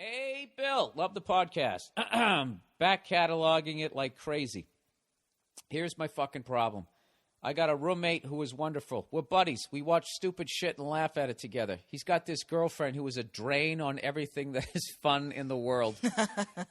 Hey, Bill. Love the podcast. Back cataloging it like crazy. Here's my fucking problem. I got a roommate who is wonderful. We're buddies. We watch stupid shit and laugh at it together. He's got this girlfriend who is a drain on everything that is fun in the world.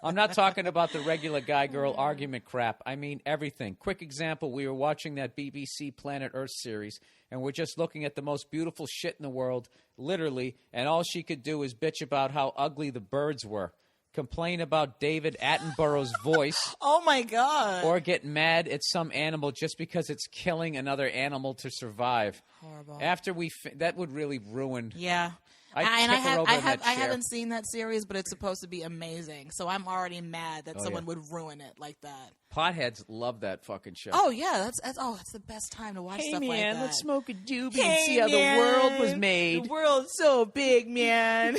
I'm not talking about the regular guy-girl argument crap. I mean everything. Quick example, we were watching that BBC Planet Earth series, and we're just looking at the most beautiful shit in the world, literally, and all she could do is bitch about how ugly the birds were. Complain about David Attenborough's voice. Oh, my God. Or get mad at some animal just because it's killing another animal to survive. Horrible. After that would really ruin. Yeah. I haven't seen that series, but it's supposed to be amazing. So I'm already mad that someone would ruin it like that. Potheads love that fucking show. Oh, yeah. That's the best time to watch stuff like that. Hey, man, let's smoke a doobie and see how the world was made. The world's so big, man.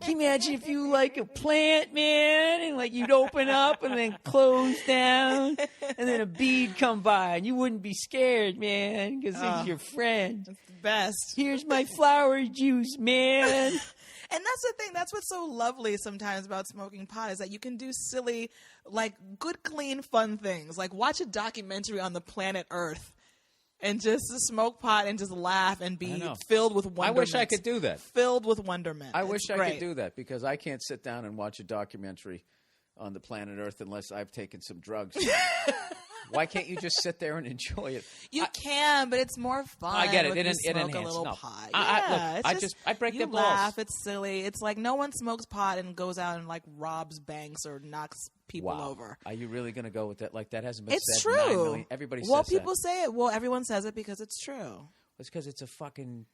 Can you imagine if you like a plant, man, and like you'd open up and then close down, and then a bee'd come by, and you wouldn't be scared, man, because he's your friend. That's the best. Here's my flower juice, man. And that's the thing. That's what's so lovely sometimes about smoking pot is that you can do silly, like good, clean, fun things. Like watch a documentary on the planet Earth. And just smoke pot and just laugh and be filled with wonderment. I wish I could do that. Filled with wonderment. I wish I could do that because I can't sit down and watch a documentary on the planet Earth unless I've taken some drugs. Why can't you just sit there and enjoy it? You can, but it's more fun. I get it. When It you smoke a little pot. I break their balls. You laugh. It's silly. It's like no one smokes pot and goes out and like robs banks or knocks people over. Are you really going to go with that? Like that hasn't been said. It's true. Everybody says that. Well, people say it. Well, everyone says it because it's true. It's because it's a fucking.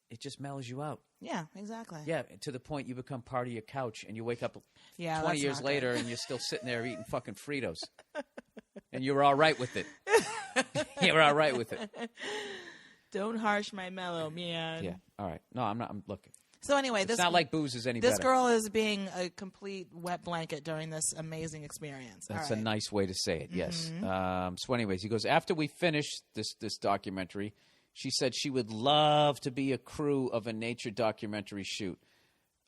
It just mellows you out. Yeah, exactly. Yeah, to the point you become part of your couch and you wake up 20 years not later good. and you're still sitting there eating fucking Fritos. And you're all right with it. You're all right with it. Don't harsh my mellow, man. Yeah, all right. No, I'm not. I'm looking. So anyway, it's not like booze is any better. This girl is being a complete wet blanket during this amazing experience. That's a nice way to say it, yes. So anyways, he goes, after we finished this documentary, she said she would love to be a crew of a nature documentary shoot.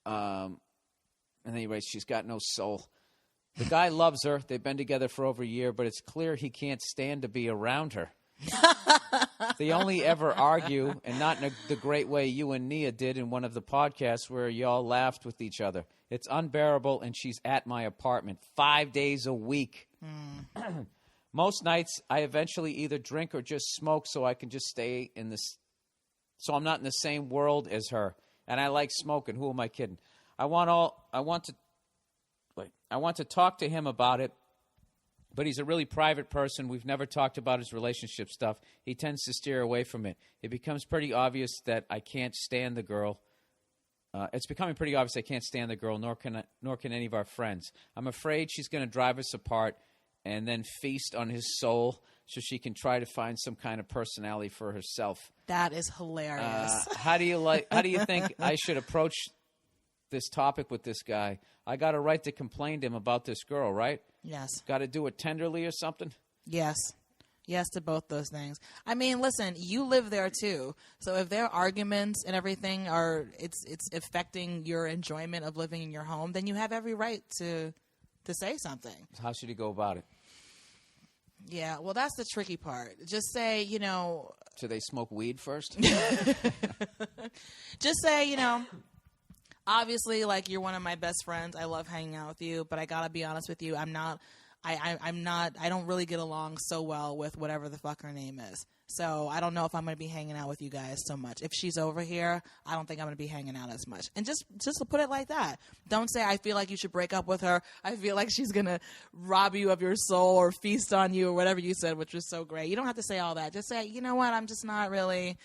And anyway, she's got no soul. The guy loves her. They've been together for over a year, but it's clear he can't stand to be around her. They only ever argue, and not in the great way you and Nia did in one of the podcasts where y'all laughed with each other. It's unbearable, and she's at my apartment 5 days a week. Most nights, I eventually either drink or just smoke so I can just stay in this. So I'm not in the same world as her. And I like smoking. Who am I kidding? I want to talk to him about it, but he's a really private person. We've never talked about his relationship stuff. He tends to steer away from it. It becomes pretty obvious that I can't stand the girl. It's becoming pretty obvious I can't stand the girl, nor can any of our friends. I'm afraid she's going to drive us apart and then feast on his soul so she can try to find some kind of personality for herself. That is hilarious. How do you think I should approach this topic with this guy? I got a right to complain to him about this girl, right? Yes. Got to do it tenderly or something? Yes. Yes to both those things. I mean, listen, you live there too. So if their arguments and everything it's affecting your enjoyment of living in your home, then you have every right to say something. How should he go about it? Yeah, well, that's the tricky part. Just say, Should they smoke weed first? Just say, obviously, like, you're one of my best friends. I love hanging out with you, but I gotta be honest with you. I don't really get along so well with whatever the fuck her name is. So I don't know if I'm going to be hanging out with you guys so much. If she's over here, I don't think I'm going to be hanging out as much. And just to put it like that. Don't say, I feel like you should break up with her. I feel like she's going to rob you of your soul or feast on you or whatever you said, which was so great. You don't have to say all that. Just say, you know what, I'm just not really...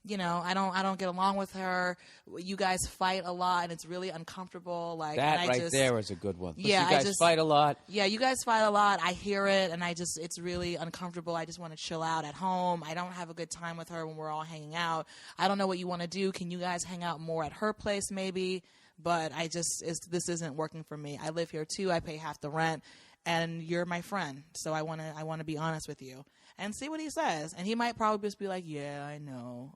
I don't get along with her. You guys fight a lot, and it's really uncomfortable. Like that there is a good one. Yeah, you guys fight a lot. Yeah, you guys fight a lot. I hear it, and it's really uncomfortable. I just want to chill out at home. I don't have a good time with her when we're all hanging out. I don't know what you want to do. Can you guys hang out more at her place, maybe? But this isn't working for me. I live here too. I pay half the rent, and you're my friend, so I want to be honest with you. And see what he says. And he might probably just be like, yeah, I know.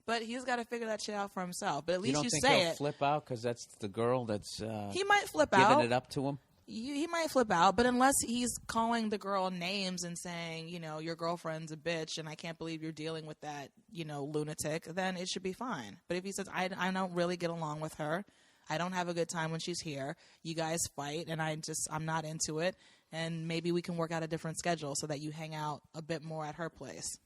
But he's got to figure that shit out for himself. But at least you don't think say he'll it. flip out because that's the girl that's He might flip giving out. it up to him? He might flip out, but unless he's calling the girl names and saying, your girlfriend's a bitch and I can't believe you're dealing with that, lunatic, then it should be fine. But if he says, I don't really get along with her, I don't have a good time when she's here, you guys fight and I'm not into it, and maybe we can work out a different schedule so that you hang out a bit more at her place.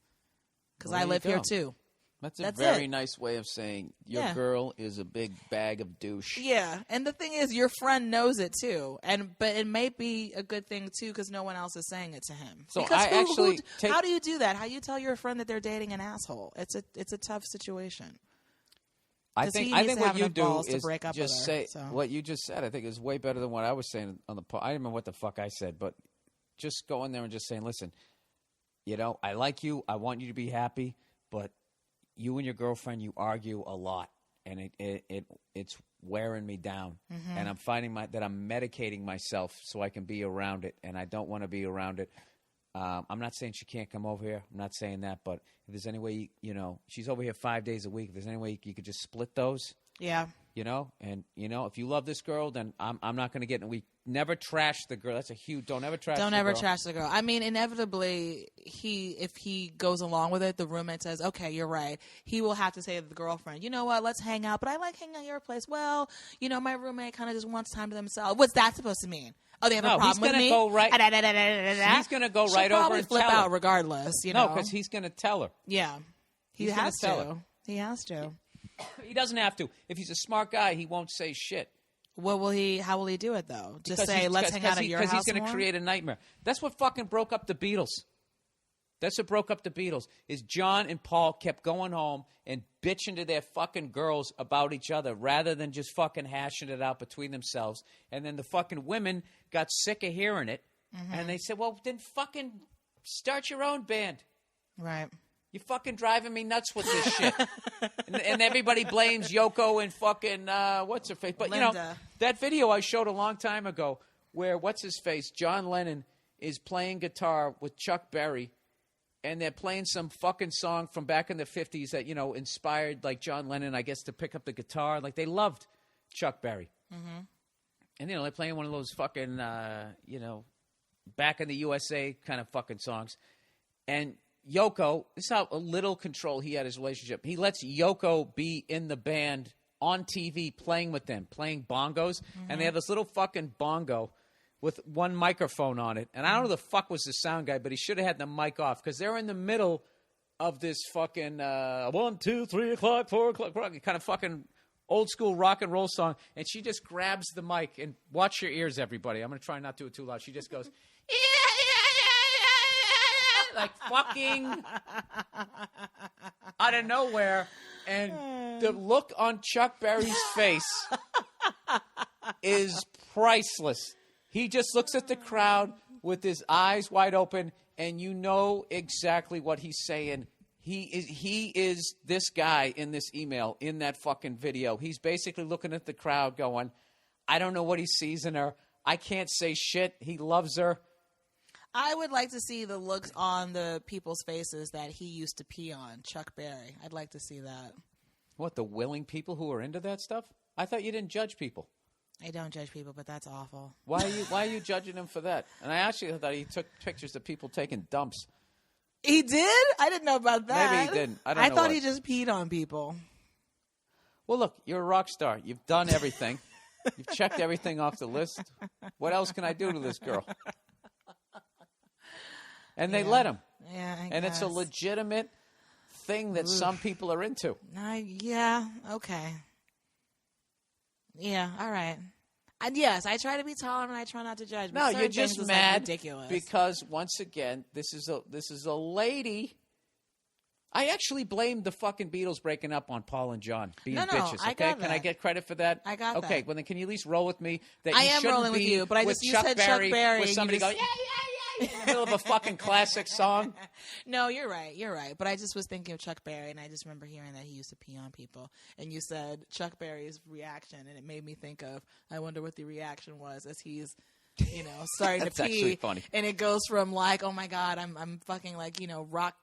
Because I live here too. That's a very nice way of saying your girl is a big bag of douche. Yeah, and the thing is, your friend knows it too, but it may be a good thing too because no one else is saying it to him. So because how do you do that? How do you tell your friend that they're dating an asshole? It's a tough situation. I think what you do is just say what you just said. I think is way better than what I was saying on the. I don't remember what the fuck I said, but just go in there and just saying, listen, I like you, I want you to be happy, but you and your girlfriend, you argue a lot, and it's wearing me down, and I'm finding that I'm medicating myself so I can be around it, and I don't want to be around it. I'm not saying she can't come over here. I'm not saying that, but if there's any way, she's over here 5 days a week. If there's any way you could just split those, and if you love this girl, then I'm not going to get. We never trash the girl. That's a huge. Don't ever trash the girl. I mean, inevitably, if he goes along with it, the roommate says, "Okay, you're right." He will have to say to the girlfriend, "You know what? Let's hang out." But I like hanging out at your place. Well, my roommate kind of just wants time to themselves. What's that supposed to mean? Oh, they have a problem with me? He's going to go right over and flip tell out her. Regardless, No, because he's going to tell her. Yeah, he has to. He has to. He doesn't have to. If he's a smart guy, he won't say shit. What will he? How will he do it though? Just say, "Let's hang out at your house." Because he's going to create a nightmare. That's what fucking broke up the Beatles. That's what broke up the Beatles. Is John and Paul kept going home and bitching to their fucking girls about each other rather than just fucking hashing it out between themselves. And then the fucking women got sick of hearing it, and they said, "Well, then fucking start your own band." Right. You're fucking driving me nuts with this shit. and everybody blames Yoko and fucking, what's her face? But, Linda. That video I showed a long time ago where, what's his face, John Lennon is playing guitar with Chuck Berry, and they're playing some fucking song from back in the 50s that, inspired, like, John Lennon, I guess, to pick up the guitar. Like, they loved Chuck Berry. Mm-hmm. And, they're playing one of those fucking, back in the USA kind of fucking songs. And Yoko, this is how little control he had his relationship. He lets Yoko be in the band on TV playing with them, playing bongos. And they have this little fucking bongo with one microphone on it. And I don't know who the fuck was the sound guy, but he should have had the mic off because they're in the middle of this fucking 1, 2, 3 o'clock, 4 o'clock, kind of fucking old school rock and roll song. And she just grabs the mic and watch your ears, everybody. I'm going to try not to do it too loud. She just goes, like fucking out of nowhere, and the look on Chuck Berry's face is priceless. He just looks at the crowd with his eyes wide open, and you know exactly what he's saying. He is this guy in this email, in that fucking video. He's basically looking at the crowd going, I don't know what he sees in her. I can't say shit. He loves her. I would like to see the looks on the people's faces that he used to pee on, Chuck Berry. I'd like to see that. What, the willing people who are into that stuff? I thought you didn't judge people. I don't judge people, but that's awful. Why are you judging him for that? And I actually thought he took pictures of people taking dumps. He did? I didn't know about that. Maybe he didn't. I don't know. I thought he just peed on people. Well, look, you're a rock star. You've done everything. You've checked everything off the list. What else can I do to this girl? And they let him. Yeah, and guess. It's a legitimate thing that some people are into. Yeah, okay. Yeah, all right. And yes, I try to be tolerant and I try not to judge. No, you're just mad ridiculous. Because once again, this is a lady. I actually blamed the fucking Beatles breaking up on Paul and John being bitches. Okay, can I get credit for that? I got that. Okay, well then can you at least roll with me that I you am shouldn't rolling with you, but you said Chuck Berry. With somebody going, yeah, in the middle of a fucking classic song. No, you're right. But I just was thinking of Chuck Berry, and I just remember hearing that he used to pee on people. And you said Chuck Berry's reaction, and it made me think of, I wonder what the reaction was as he's, starting to pee. Actually funny. And it goes from like, oh my God, I'm fucking like, rock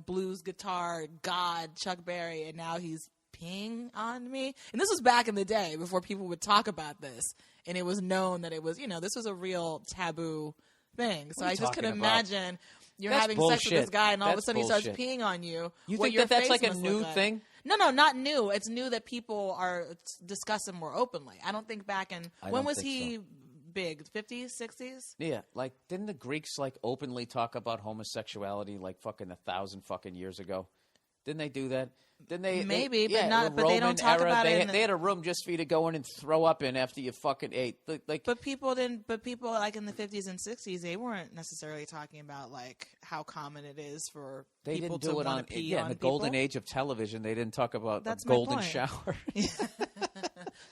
blues guitar god Chuck Berry, and now he's peeing on me. And this was back in the day before people would talk about this, and it was known that it was, this was a real taboo thing. So I just could imagine you're having sex with this guy, and all of a sudden he starts peeing on you. You think that's like a new thing? No, not new. It's new that people are discussing more openly. I don't think back in when was he big? 50s, 60s? Yeah, like didn't the Greeks like openly talk about homosexuality like fucking 1,000 fucking years ago? Didn't they do that? Didn't they? Maybe, but they don't talk about it. They had a room just for you to go in and throw up in after you fucking ate. But people didn't. But people like in the 50s and 60s, they weren't necessarily talking about like how common it is for people to want to pee on in the people. golden age of television. They didn't talk about That's a golden my point. shower.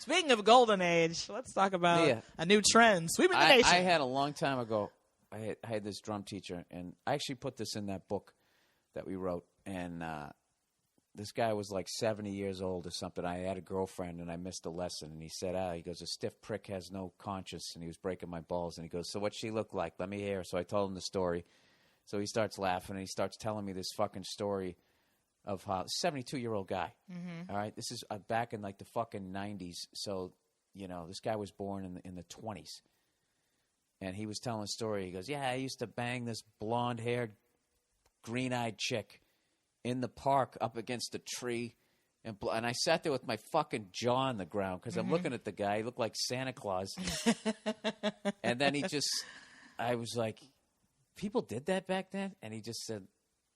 Speaking of golden age, let's talk about a new trend sweeping the nation. I had a long time ago. I had this drum teacher, and I actually put this in that book that we wrote, and. This guy was like 70 years old or something. I had a girlfriend, and I missed a lesson. And he said, he goes, a stiff prick has no conscience. And he was breaking my balls. And he goes, so what'd she look like? Let me hear. So I told him the story. So he starts laughing, and he starts telling me this fucking story of how 72-year-old guy. Mm-hmm. All right? This is back in like the fucking 90s. So, this guy was born in the 20s. And he was telling a story. He goes, I used to bang this blonde-haired, green-eyed chick in the park up against a tree, and I sat there with my fucking jaw on the ground because I'm looking at the guy. He looked like Santa Claus. And then I was like, people did that back then? And he just said,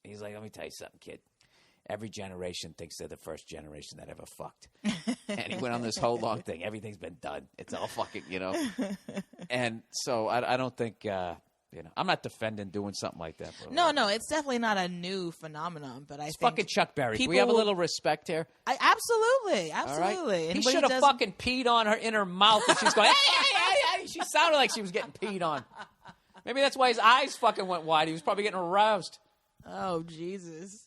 he's like, let me tell you something, kid. Every generation thinks they're the first generation that ever fucked. And he went on this whole long thing. Everything's been done. It's all fucking, And so I don't think... I'm not defending doing something like that. Bro. No, it's definitely not a new phenomenon. But it's fucking Chuck Berry. Can we have a little respect here? Absolutely. Right? He should have fucking peed on her in her mouth, and she's going, hey. She sounded like she was getting peed on. Maybe that's why his eyes fucking went wide. He was probably getting aroused. Oh, Jesus.